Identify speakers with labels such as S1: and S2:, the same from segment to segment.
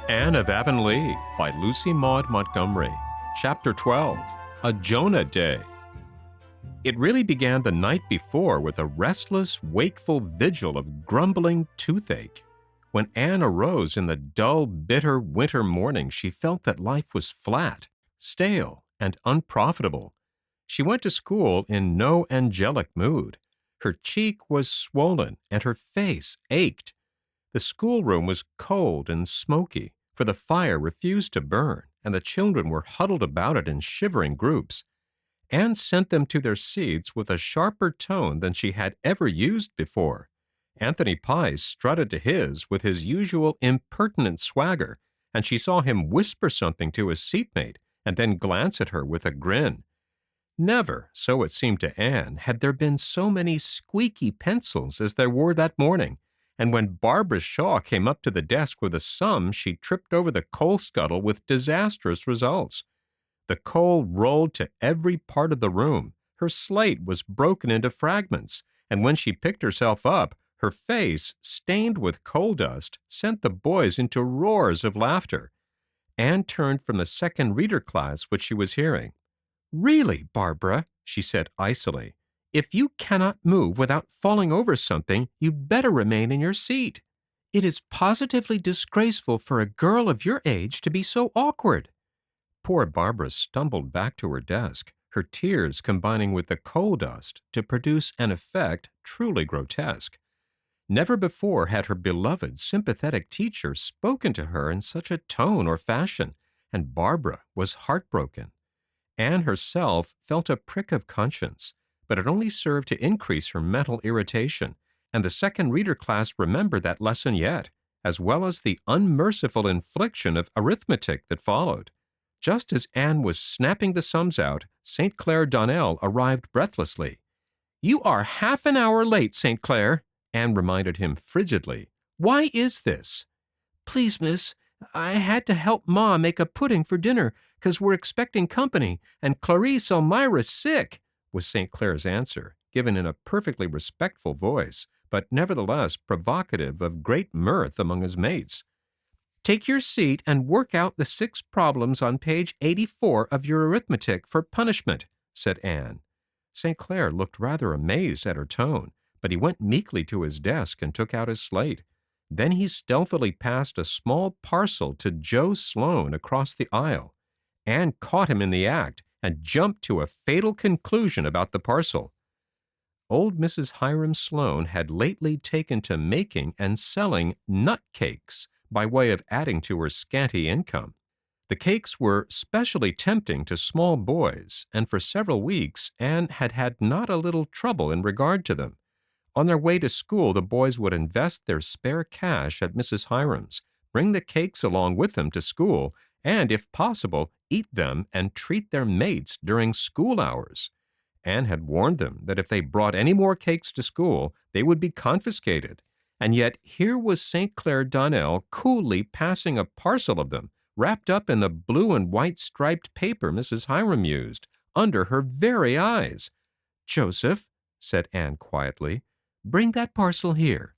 S1: Anne of Avonlea by Maude Montgomery. Chapter 12. A Jonah Day. It really began the night before with a restless, wakeful vigil of grumbling toothache. When Anne arose in the dull, bitter winter morning, she felt that life was flat, stale, and unprofitable. She went to school in no angelic mood. Her cheek was swollen and her face ached. The schoolroom was cold and smoky, for the fire refused to burn, and the children were huddled about it in shivering groups. Anne sent them to their seats with a sharper tone than she had ever used before. Anthony Pye strutted to his with his usual impertinent swagger, and she saw him whisper something to his seatmate and then glance at her with a grin. Never, so it seemed to Anne, had there been so many squeaky pencils as there were that morning, and when Barbara Shaw came up to the desk with a sum, she tripped over the coal scuttle with disastrous results. The coal rolled to every part of the room. Her slate was broken into fragments, and when she picked herself up, her face, stained with coal dust, sent the boys into roars of laughter. Anne turned from the second reader class which she was hearing. "Really, Barbara," she said icily, "if you cannot move without falling over something, you'd better remain in your seat. It is positively disgraceful for a girl of your age to be so awkward." Poor Barbara stumbled back to her desk, her tears combining with the coal dust to produce an effect truly grotesque. Never before had her beloved, sympathetic teacher spoken to her in such a tone or fashion, and Barbara was heartbroken. Anne herself felt a prick of conscience, but it only served to increase her mental irritation, and the second reader class remembered that lesson yet, as well as the unmerciful infliction of arithmetic that followed. Just as Anne was snapping the sums out, St. Clair Donnell arrived breathlessly. "You are half an hour late, St. Clair," Anne reminded him frigidly. "Why is this?" "Please, miss, I had to help Ma make a pudding for dinner, 'cause we're expecting company, and Clarice Elmira's sick," was St. Clair's answer, given in a perfectly respectful voice, but nevertheless provocative of great mirth among his mates. "Take your seat and work out the 6 problems on page 84 of your arithmetic for punishment," said Anne. St. Clair looked rather amazed at her tone, but he went meekly to his desk and took out his slate. Then he stealthily passed a small parcel to Joe Sloane across the aisle. Anne caught him in the act and jumped to a fatal conclusion about the parcel. Old Mrs. Hiram Sloane had lately taken to making and selling nut cakes by way of adding to her scanty income. The cakes were specially tempting to small boys, and for several weeks Anne had had not a little trouble in regard to them. On their way to school, the boys would invest their spare cash at Mrs. Hiram's, bring the cakes along with them to school, and, if possible, eat them and treat their mates during school hours. Anne had warned them that if they brought any more cakes to school, they would be confiscated. And yet here was St. Clair Donnell coolly passing a parcel of them, wrapped up in the blue and white striped paper Mrs. Hiram used, under her very eyes. "Joseph," said Anne quietly, "bring that parcel here."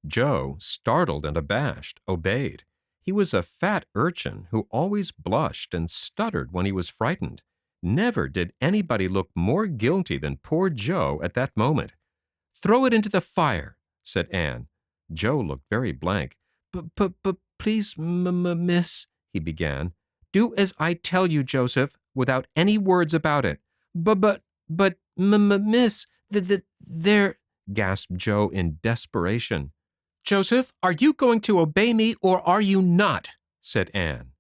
S1: Joe, startled and abashed, obeyed. He was a fat urchin who always blushed and stuttered when he was frightened. Never did anybody look more guilty than poor Joe at that moment. "Throw it into the fire," said Anne. Joe looked very blank. Please, miss," he began. "Do as I tell you, Joseph, without any words about it." But, miss, there," gasped Joe in desperation. "Joseph, are you going to obey me or are you not?" said Anne.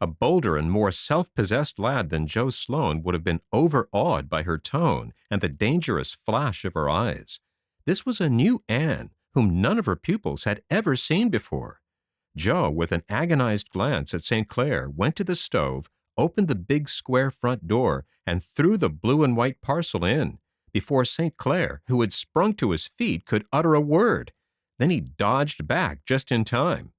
S1: A bolder and more self-possessed lad than Joe Sloane would have been overawed by her tone and the dangerous flash of her eyes. This was a new Anne, whom none of her pupils had ever seen before. Joe, with an agonized glance at St. Clair, went to the stove, opened the big square front door, and threw the blue and white parcel in, before St. Clair, who had sprung to his feet, could utter a word. Then he dodged back just in time.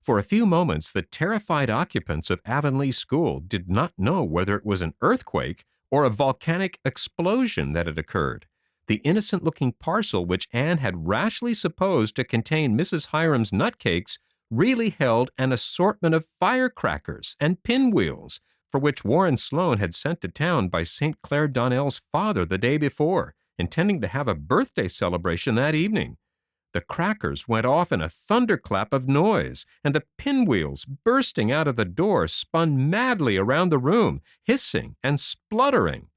S1: For a few moments, the terrified occupants of Avonlea School did not know whether it was an earthquake or a volcanic explosion that had occurred. The innocent-looking parcel which Anne had rashly supposed to contain Mrs. Hiram's nut cakes really held an assortment of firecrackers and pinwheels, for which Warren Sloane had sent to town by St. Clair Donnell's father the day before, intending to have a birthday celebration that evening. The crackers went off in a thunderclap of noise, and the pinwheels, bursting out of the door, spun madly around the room, hissing and spluttering.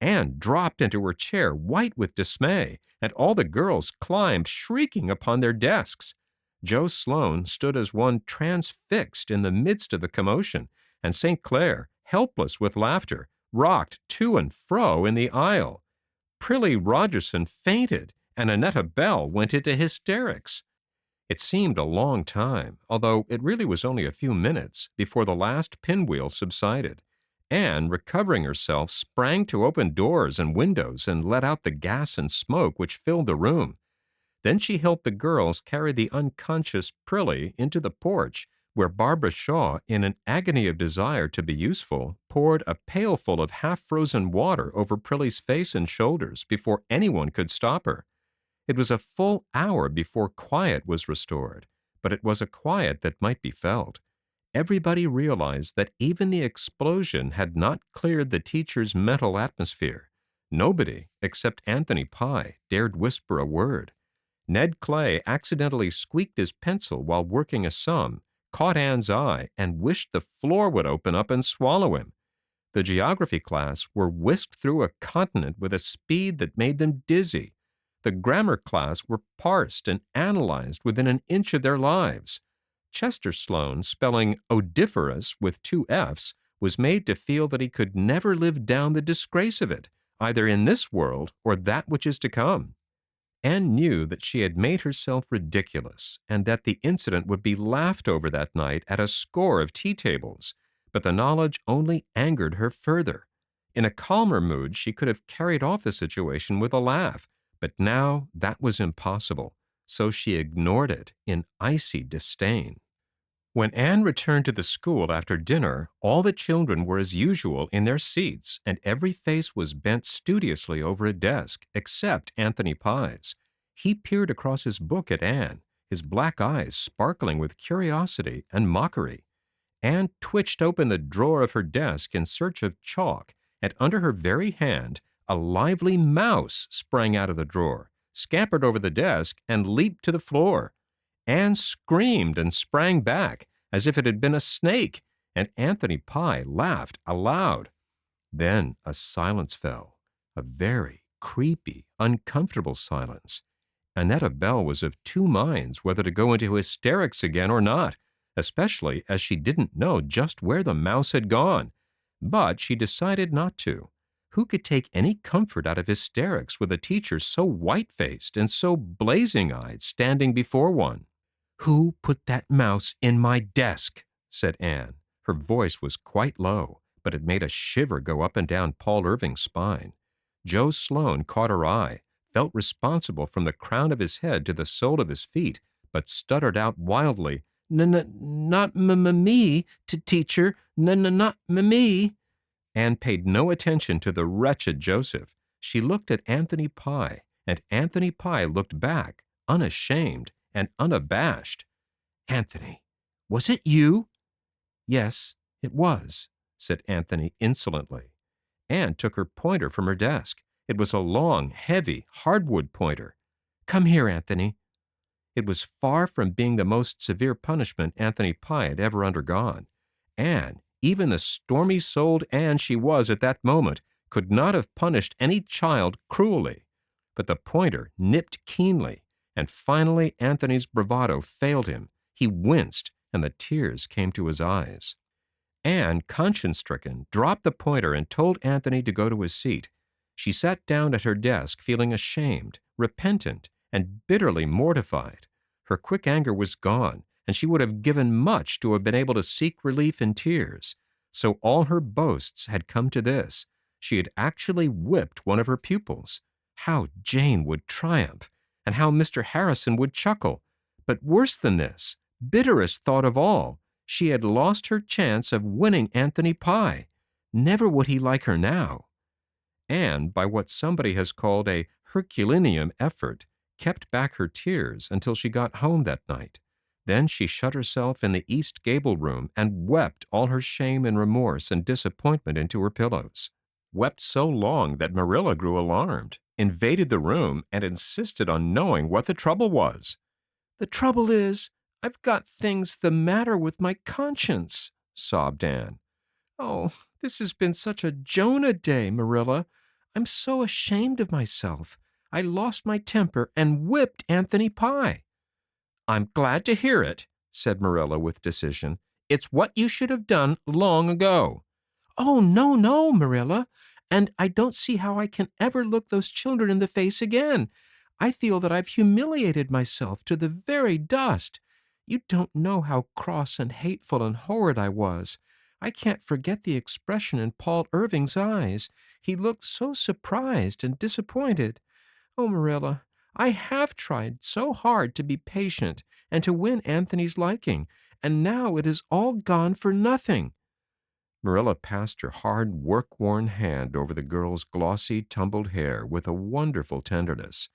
S1: Anne dropped into her chair, white with dismay, and all the girls climbed, shrieking, upon their desks. Joe Sloane stood as one transfixed in the midst of the commotion, and St. Clair, helpless with laughter, rocked to and fro in the aisle. Prillie Rogerson fainted, and Annetta Bell went into hysterics. It seemed a long time, although it really was only a few minutes, before the last pinwheel subsided. Anne, recovering herself, sprang to open doors and windows and let out the gas and smoke which filled the room. Then she helped the girls carry the unconscious Prillie into the porch, where Barbara Shaw, in an agony of desire to be useful, poured a pailful of half-frozen water over Prillie's face and shoulders before anyone could stop her. It was a full hour before quiet was restored, but it was a quiet that might be felt. Everybody realized that even the explosion had not cleared the teacher's mental atmosphere. Nobody, except Anthony Pye, dared whisper a word. Ned Clay accidentally squeaked his pencil while working a sum, caught Anne's eye, and wished the floor would open up and swallow him. The geography class were whisked through a continent with a speed that made them dizzy. The grammar class were parsed and analyzed within an inch of their lives. Chester Sloane, spelling odiferous with 2 F's, was made to feel that he could never live down the disgrace of it, either in this world or that which is to come. Anne knew that she had made herself ridiculous, and that the incident would be laughed over that night at a score of tea tables, but the knowledge only angered her further. In a calmer mood, she could have carried off the situation with a laugh, but now that was impossible, so she ignored it in icy disdain. When Anne returned to the school after dinner, all the children were as usual in their seats, and every face was bent studiously over a desk, except Anthony Pye's. He peered across his book at Anne, his black eyes sparkling with curiosity and mockery. Anne twitched open the drawer of her desk in search of chalk, and under her very hand, a lively mouse sprang out of the drawer, scampered over the desk, and leaped to the floor. Anne screamed and sprang back, as if it had been a snake, and Anthony Pye laughed aloud. Then a silence fell, a very creepy, uncomfortable silence. Annetta Bell was of 2 minds whether to go into hysterics again or not, especially as she didn't know just where the mouse had gone. But she decided not to. Who could take any comfort out of hysterics with a teacher so white-faced and so blazing-eyed standing before one? "Who put that mouse in my desk?" said Anne. Her voice was quite low, but it made a shiver go up and down Paul Irving's spine. Joe Sloane caught her eye, felt responsible from the crown of his head to the sole of his feet, but stuttered out wildly, "Not me, teacher, not me." Anne paid no attention to the wretched Joseph. She looked at Anthony Pye, and Anthony Pye looked back, unashamed and unabashed. "Anthony, was it you?" "Yes, it was," said Anthony insolently. Anne took her pointer from her desk. It was a long, heavy, hardwood pointer. "Come here, Anthony." It was far from being the most severe punishment Anthony Pye had ever undergone. Anne, even the stormy-souled Anne she was at that moment, could not have punished any child cruelly. But the pointer nipped keenly, and finally Anthony's bravado failed him. He winced, and the tears came to his eyes. Anne, conscience-stricken, dropped the pointer and told Anthony to go to his seat. She sat down at her desk feeling ashamed, repentant, and bitterly mortified. Her quick anger was gone, and she would have given much to have been able to seek relief in tears. So all her boasts had come to this. She had actually whipped one of her pupils. How Jane would triumph, and how Mr. Harrison would chuckle. But worse than this, bitterest thought of all, she had lost her chance of winning Anthony Pye. Never would he like her now. Anne, by what somebody has called a Herculaneum effort, kept back her tears until she got home that night. Then she shut herself in the east gable room and wept all her shame and remorse and disappointment into her pillows. Wept so long that Marilla grew alarmed, invaded the room, and insisted on knowing what the trouble was. "The trouble is, I've got things the matter with my conscience," sobbed Anne. "Oh, this has been such a Jonah day, Marilla. I'm so ashamed of myself. I lost my temper and whipped Anthony Pye." "I'm glad to hear it," said Marilla with decision. "It's what you should have done long ago." "Oh, no, no, Marilla. And I don't see how I can ever look those children in the face again. I feel that I've humiliated myself to the very dust. You don't know how cross and hateful and horrid I was. I can't forget the expression in Paul Irving's eyes. He looked so surprised and disappointed. Oh, Marilla, I have tried so hard to be patient and to win Anthony's liking, and now it is all gone for nothing." Marilla passed her hard, work-worn hand over the girl's glossy, tumbled hair with a wonderful tenderness.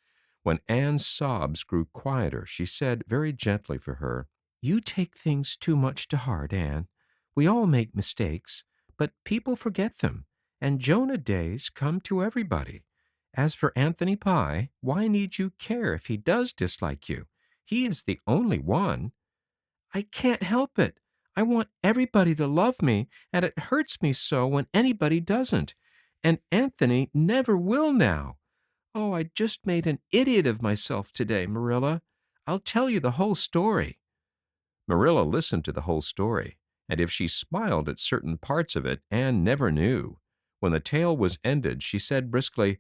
S1: When Anne's sobs grew quieter, she said very gently for her, "You take things too much to heart, Anne. We all make mistakes, but people forget them, and Jonah days come to everybody. As for Anthony Pye, why need you care if he does dislike you? He is the only one." "I can't help it. I want everybody to love me, and it hurts me so when anybody doesn't. And Anthony never will now. Oh, I just made an idiot of myself today, Marilla. I'll tell you the whole story." Marilla listened to the whole story, and if she smiled at certain parts of it, Anne never knew. When the tale was ended, she said briskly,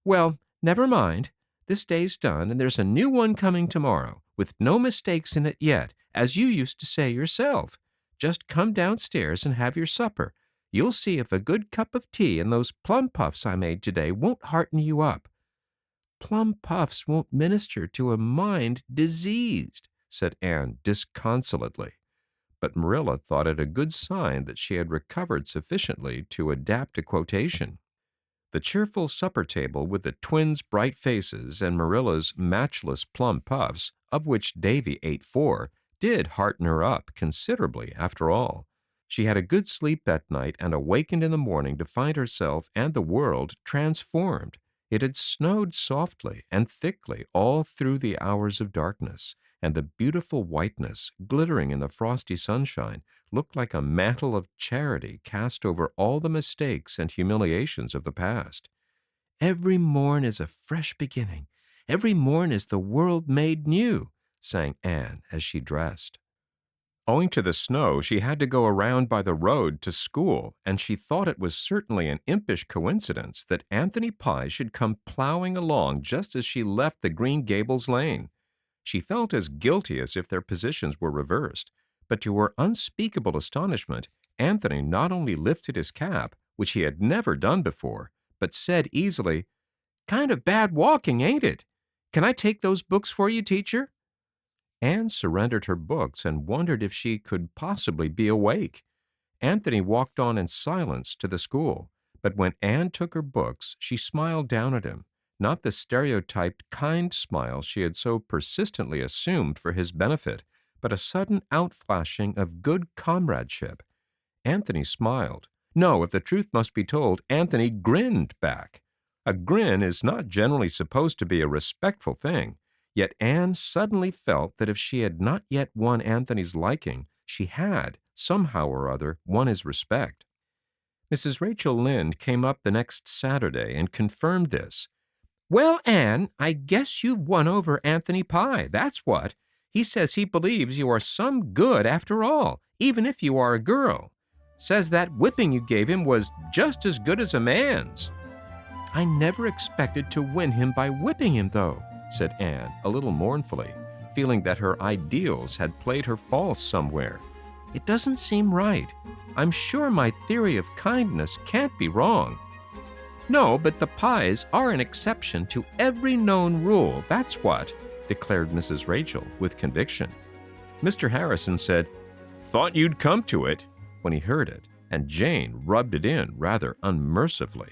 S1: "Well, never mind. This day's done, and there's a new one coming tomorrow, with no mistakes in it yet, as you used to say yourself. Just come downstairs and have your supper. You'll see if a good cup of tea and those plum puffs I made today won't hearten you up." "Plum puffs won't minister to a mind diseased," said Anne disconsolately. But Marilla thought it a good sign that she had recovered sufficiently to adapt a quotation. The cheerful supper table with the twins' bright faces and Marilla's matchless plum puffs, of which Davy ate 4, did hearten her up considerably after all. She had a good sleep that night and awakened in the morning to find herself and the world transformed. It had snowed softly and thickly all through the hours of darkness, and the beautiful whiteness, glittering in the frosty sunshine, looked like a mantle of charity cast over all the mistakes and humiliations of the past. "Every morn is a fresh beginning. Every morn is the world made new," sang Anne as she dressed. Owing to the snow, she had to go around by the road to school, and she thought it was certainly an impish coincidence that Anthony Pye should come plowing along just as she left the Green Gables lane. She felt as guilty as if their positions were reversed, but to her unspeakable astonishment, Anthony not only lifted his cap, which he had never done before, but said easily, "Kind of bad walking, ain't it? Can I take those books for you, teacher?" Anne surrendered her books and wondered if she could possibly be awake. Anthony walked on in silence to the school, but when Anne took her books, she smiled down at him, not the stereotyped kind smile she had so persistently assumed for his benefit, but a sudden outflashing of good comradeship. Anthony smiled. No, if the truth must be told, Anthony grinned back. A grin is not generally supposed to be a respectful thing, yet Anne suddenly felt that if she had not yet won Anthony's liking, she had, somehow or other, won his respect. Mrs. Rachel Lynde came up the next Saturday and confirmed this. "Well, Anne, I guess you've won over Anthony Pye, that's what. He says he believes you are some good after all, even if you are a girl. Says that whipping you gave him was just as good as a man's." "I never expected to win him by whipping him, though," said Anne, a little mournfully, feeling that her ideals had played her false somewhere. "It doesn't seem right. I'm sure my theory of kindness can't be wrong." "No, but the Pyes are an exception to every known rule, that's what," declared Mrs. Rachel with conviction. Mr. Harrison said, "Thought you'd come to it," when he heard it, and Jane rubbed it in rather unmercifully.